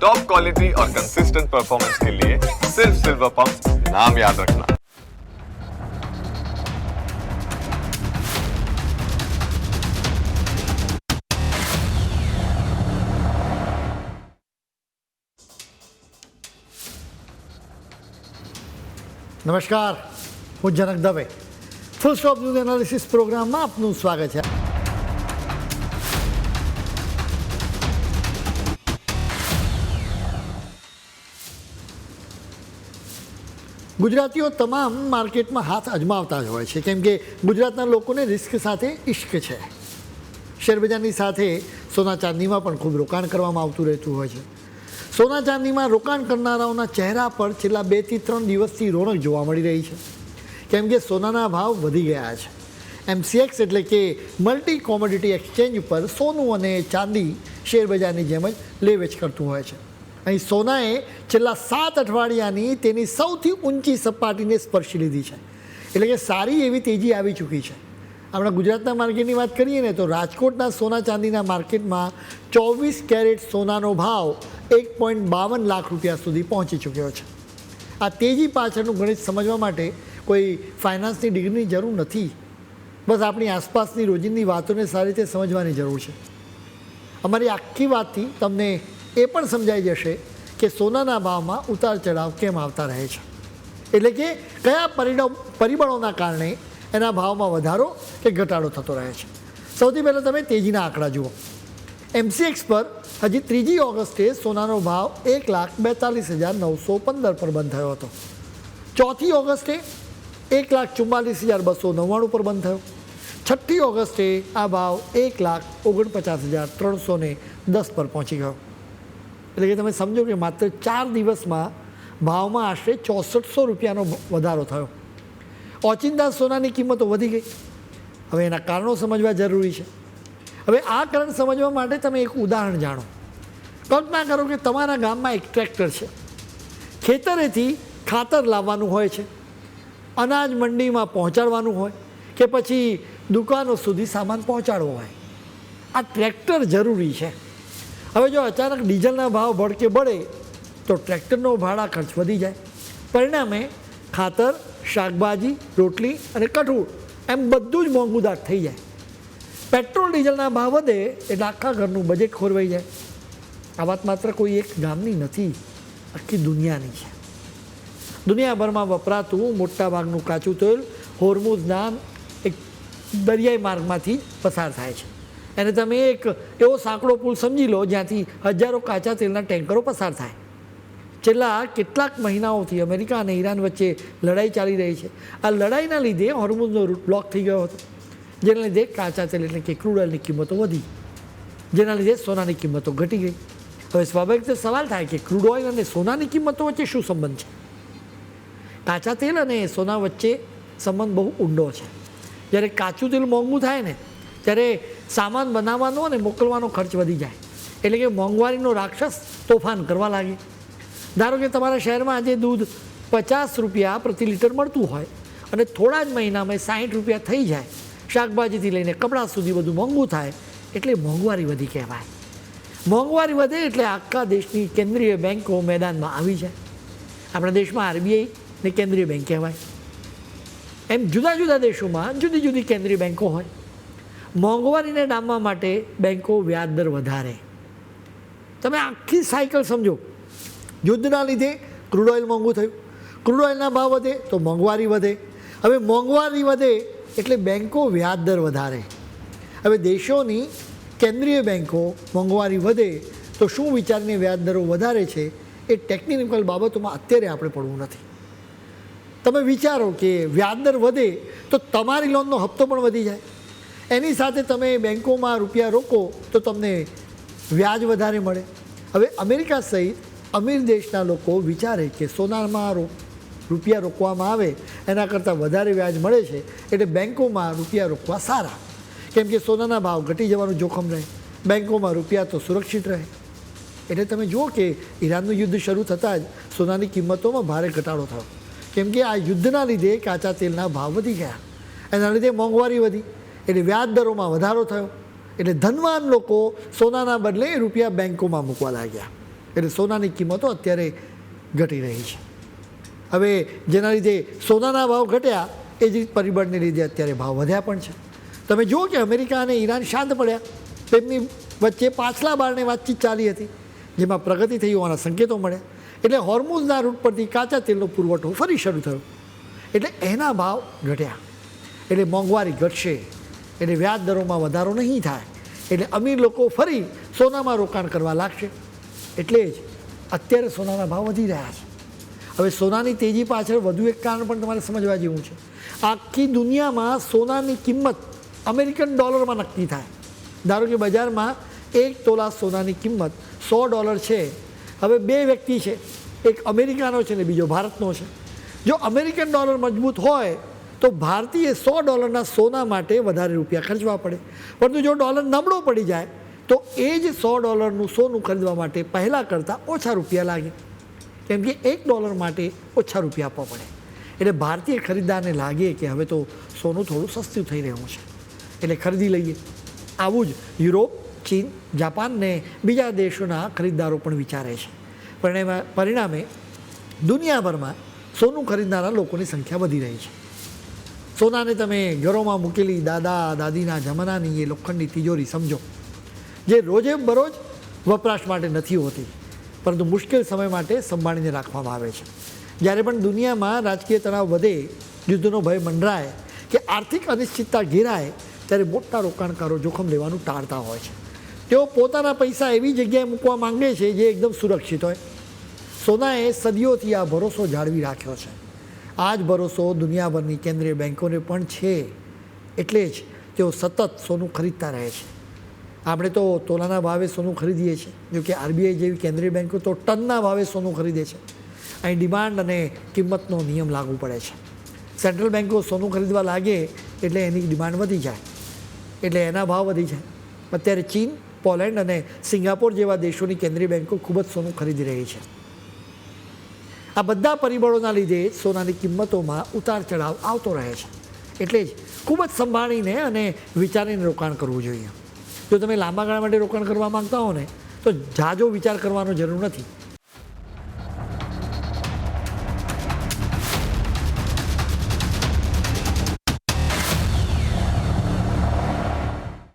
Top quality और consistent performance के लिए सिर्फ सिल्वर पंप नाम याद रखना। નમસ્કાર, હું Janak Dave. Full stop news analysis પ્રોગ્રામમાં આપનું સ્વાગત છે. ગુજરાતીઓ તમામ માર્કેટમાં હાથ અજમાવતા જ હોય છે, કેમ કે ગુજરાતના લોકોને રિસ્ક સાથે ઇશ્ક છે. શેરબજારની સાથે સોના ચાંદીમાં પણ ખૂબ રોકાણ કરવામાં આવતું રહેતું હોય છે. સોના ચાંદીમાં રોકાણ કરનારાઓના ચહેરા પર છેલ્લા 2 થી 3 દિવસથી રોનક જોવા મળી રહી છે, કેમ કે સોનાના ભાવ વધી ગયા છે. MCX એટલે કે મલ્ટી કોમોડિટી એક્સચેન્જ ઉપર સોનું અને ચાંદી શેરબજારની જેમ જ લે વેચ કરતું હોય છે. અહીં સોનાએ છેલ્લા 7 અઠવાડિયાની તેની સૌથી ઊંચી સપાટીને સ્પર્શી લીધી છે, એટલે કે સારી એવી તેજી આવી ચૂકી છે. આપણા ગુજરાતના માર્કેટની વાત કરીએ ને તો રાજકોટના સોના ચાંદીના માર્કેટમાં 24 કેરેટ સોનાનો ભાવ 1.52 લાખ રૂપિયા સુધી પહોંચી ચૂક્યો છે. આ તેજી પાછળનું ગણિત સમજવા માટે કોઈ ફાઇનાન્સની ડિગ્રીની જરૂર નથી, બસ આપણી આસપાસની રોજિંદી વાતોને સારી રીતે સમજવાની જરૂર છે. અમારી આખી વાતથી તમને એ પણ સમજાઈ જશે કે સોનાના ભાવમાં ઉતાર ચઢાવ કેમ આવતા રહે છે, એટલે કે કયા પરિબળોના કારણે એના ભાવમાં વધારો કે ઘટાડો થતો રહે છે. સૌથી પહેલાં તમે તેજીના આંકડા જુઓ. MCX પર હજી 3 ઓગસ્ટે સોનાનો ભાવ 1,42,915 પર બંધ થયો હતો. 4 ઓગસ્ટે 1,44,299 પર બંધ થયો. 6 ઓગસ્ટે આ ભાવ 1,49,310 પર પહોંચી ગયો. એટલે કે તમે સમજો કે માત્ર 4 દિવસમાં ભાવમાં આશરે 6400 રૂપિયાનો વધારો થયો. ઓચિંતા સોનાની કિંમતો વધી ગઈ. હવે એના કારણો સમજવા જરૂરી છે. હવે આ કારણ સમજવા માટે તમે એક ઉદાહરણ જાણો. કલ્પના કરો કે તમારા ગામમાં એક ટ્રેક્ટર છે. ખેતરેથી ખાતર લાવવાનું હોય છે, અનાજ મંડીમાં પહોંચાડવાનું હોય કે પછી દુકાનો સુધી સામાન પહોંચાડવો હોય. આ ટ્રેક્ટર જરૂરી છે. હવે જો અચાનક ડીઝલના ભાવ ભડકે બળે તો ટ્રેક્ટરનો ભાડા ખર્ચ વધી જાય. પરિણામે ખાતર, શાકભાજી, રોટલી અને કઠોળ એમ બધું જ મોંઘુદાટ થઈ જાય. પેટ્રોલ ડીઝલના ભાવ વધે એટલે આખા ઘરનું બજેટ ખોરવાઈ જાય. આ વાત માત્ર કોઈ એક ગામની નથી, આખી દુનિયાની છે. દુનિયાભરમાં વપરાતું મોટાભાગનું કાચું તેલ હોર્મુઝના એક દરિયાઈ માર્ગમાંથી પસાર થાય છે. અને તમે એક એવો સાંકડો પુલ સમજી લો જ્યાંથી હજારો કાચા તેલના ટેન્કરો પસાર થાય. છેલ્લા કેટલાક મહિનાઓથી અમેરિકા અને ઈરાન વચ્ચે લડાઈ ચાલી રહી છે. આ લડાઈના લીધે હોર્મુઝનો રૂટ બ્લોક થઈ ગયો હતો, જેના લીધે કાચા તેલ એટલે કે ક્રૂડ ઓઇલની કિંમતો વધી, જેના લીધે સોનાની કિંમતો ઘટી ગઈ. હવે સ્વાભાવિક રીતે સવાલ થાય કે ક્રૂડ ઓઇલ અને સોનાની કિંમતો વચ્ચે શું સંબંધ છે? કાચા તેલ અને સોના વચ્ચે સંબંધ બહુ ઊંડો છે. જ્યારે કાચું તેલ મોંઘું થાય ને ત્યારે સામાન બનાવવાનો અને મોકલવાનો ખર્ચ વધી જાય, એટલે કે મોંઘવારીનો રાક્ષસ તોફાન કરવા લાગે. ધારો કે તમારા શહેરમાં આજે દૂધ 50 રૂપિયા પ્રતિ લીટર મળતું હોય અને થોડા જ મહિનામાં 60 રૂપિયા થઈ જાય. શાકભાજીથી લઈને કપડાં સુધી બધું મોંઘું થાય એટલે મોંઘવારી વધી કહેવાય. મોંઘવારી વધે એટલે આખા દેશની કેન્દ્રીય બેન્કો મેદાનમાં આવી જાય. આપણા દેશમાં RBI ને કેન્દ્રીય બેન્ક કહેવાય. એમ જુદા જુદા દેશોમાં જુદી જુદી કેન્દ્રીય બેન્કો હોય. મોંઘવારીને ડામવા માટે બેન્કો વ્યાજ દર વધારે. તમે આખી સાયકલ સમજો. યુદ્ધના લીધે ક્રૂડ ઓઇલ મોંઘું થયું, ક્રૂડ ઓઇલના ભાવ વધે તો મોંઘવારી વધે. હવે મોંઘવારી વધે એટલે બેન્કો વ્યાજ દર વધારે. હવે દેશોની કેન્દ્રીય બેન્કો મોંઘવારી વધે તો શું વિચારીને વ્યાજ દરો વધારે છે એ ટેકનિકલ બાબતોમાં અત્યારે આપણે પડવું નથી. તમે વિચારો કે વ્યાજ દર વધે તો તમારી લોનનો હપ્તો પણ વધી જાય. એની સાથે તમે બેન્કોમાં રૂપિયા રોકો તો તમને વ્યાજ વધારે મળે. હવે અમેરિકા સહિત અમીર દેશના લોકો વિચારે કે સોનામાં રૂપિયા રોકવામાં આવે એના કરતાં વધારે વ્યાજ મળે છે એટલે બેન્કોમાં રૂપિયા રોકવા સારા, કેમ કે સોનાના ભાવ ઘટી જવાનું જોખમ રહે, બેન્કોમાં રૂપિયા તો સુરક્ષિત રહે. એટલે તમે જુઓ કે ઈરાનનું યુદ્ધ શરૂ થતાં જ સોનાની કિંમતોમાં ભારે ઘટાડો થયો, કેમ કે આ યુદ્ધના લીધે કાચા તેલના ભાવ વધી ગયા, એના લીધે મોંઘવારી વધી એટલે વ્યાજ દરોમાં વધારો થયો. એટલે ધનવાન લોકો સોનાના બદલે રૂપિયા બેન્કોમાં મૂકવા લાગ્યા. એટલે સોનાની કિંમતો અત્યારે ઘટી રહી છે. હવે જેના લીધે સોનાના ભાવ ઘટ્યા એ જ પરિબળને લીધે અત્યારે ભાવ વધ્યા પણ છે. તમે જુઓ કે અમેરિકા અને ઈરાન શાંત પડ્યા, તેમની વચ્ચે પાછલા બારણે વાતચીત ચાલી હતી જેમાં પ્રગતિ થઈ હોવાના સંકેતો મળ્યા. એટલે હોર્મુઝના રૂટ પરથી કાચા તેલનો પુરવઠો ફરી શરૂ થયો એટલે એના ભાવ ઘટ્યા. એટલે મોંઘવારી ઘટશે એટલે વ્યાજ દરોમાં વધારો નહીં થાય એટલે અમીર લોકો ફરી સોનામાં રોકાણ કરવા લાગશે. એટલે જ અત્યારે સોનાના ભાવ વધી રહ્યા છે. હવે સોનાની તેજી પાછળ વધુ એક કારણ પણ તમારે સમજવા જેવું છે. આખી દુનિયામાં સોનાની કિંમત અમેરિકન ડોલરમાં નક્કી થાય. ધારો કે બજારમાં 1 તોલા સોનાની કિંમત $100 છે. હવે બે વ્યક્તિ છે, એક અમેરિકાનો છે ને બીજો ભારતનો છે. જો અમેરિકન ડોલર મજબૂત હોય તો ભારતીય $100 સોના માટે વધારે રૂપિયા ખર્ચવા પડે, પરંતુ જો ડોલર નબળો પડી જાય તો એ જ $100 સોનું ખરીદવા માટે પહેલાં કરતાં ઓછા રૂપિયા લાગે, કેમ કે $1 માટે ઓછા રૂપિયા આપવા પડે. એટલે ભારતીય ખરીદદારને લાગે કે હવે તો સોનું થોડું સસ્તું થઈ રહ્યું છે એટલે ખરીદી લઈએ. આવું જ યુરોપ, ચીન, જાપાન ને બીજા દેશોના ખરીદદારો પણ વિચારે છે. પરિણામે દુનિયાભરમાં સોનું ખરીદનારા લોકોની સંખ્યા વધી રહી છે. સોનાને તમે ઘરોમાં મૂકેલી દાદા દાદીના જમાનાની એ લોખંડની તિજોરી સમજો, જે રોજે બરોજ વપરાશ માટે નથી હોતી પરંતુ મુશ્કેલ સમય માટે સંભાળીને રાખવામાં આવે છે. જ્યારે પણ દુનિયામાં રાજકીય તણાવ વધે, યુદ્ધનો ભય મંડરાય કે આર્થિક અનિશ્ચિતતા ઘેરાય ત્યારે મોટા રોકાણકારો જોખમ લેવાનું ટાળતા હોય છે. તેઓ પોતાના પૈસા એવી જગ્યાએ મૂકવા માંગે છે જે એકદમ સુરક્ષિત હોય. સોનાએ સદીઓથી આ ભરોસો જાળવી રાખ્યો છે. આ જ ભરોસો દુનિયાભરની કેન્દ્રીય બેન્કોને પણ છે. એટલે જ તેઓ સતત સોનું ખરીદતા રહે છે. આપણે તો તોલાના ભાવે સોનું ખરીદીએ છીએ, જોકે આરબીઆઈ જેવી કેન્દ્રીય બેન્કો તો ટનના ભાવે સોનું ખરીદે છે. અહીં ડિમાન્ડ અને કિંમતનો નિયમ લાગુ પડે છે. સેન્ટ્રલ બેન્કો સોનું ખરીદવા લાગે એટલે એની ડિમાન્ડ વધી જાય એટલે એના ભાવ વધી જાય. અત્યારે ચીન, પોલેન્ડ અને સિંગાપોર જેવા દેશોની કેન્દ્રીય બેન્કો ખૂબ જ સોનું ખરીદી રહી છે. આ બધા પરિબળોના લીધે સોનાની કિંમતોમાં ઉતાર ચઢાવ આવતો રહે છે. એટલે જ ખૂબ જ સંભાળીને અને વિચારીને રોકાણ કરવું જોઈએ. જો તમે લાંબા ગાળા માટે રોકાણ કરવા માંગતા હો ને તો ઝાઝો વિચાર કરવાનો જરૂર નથી.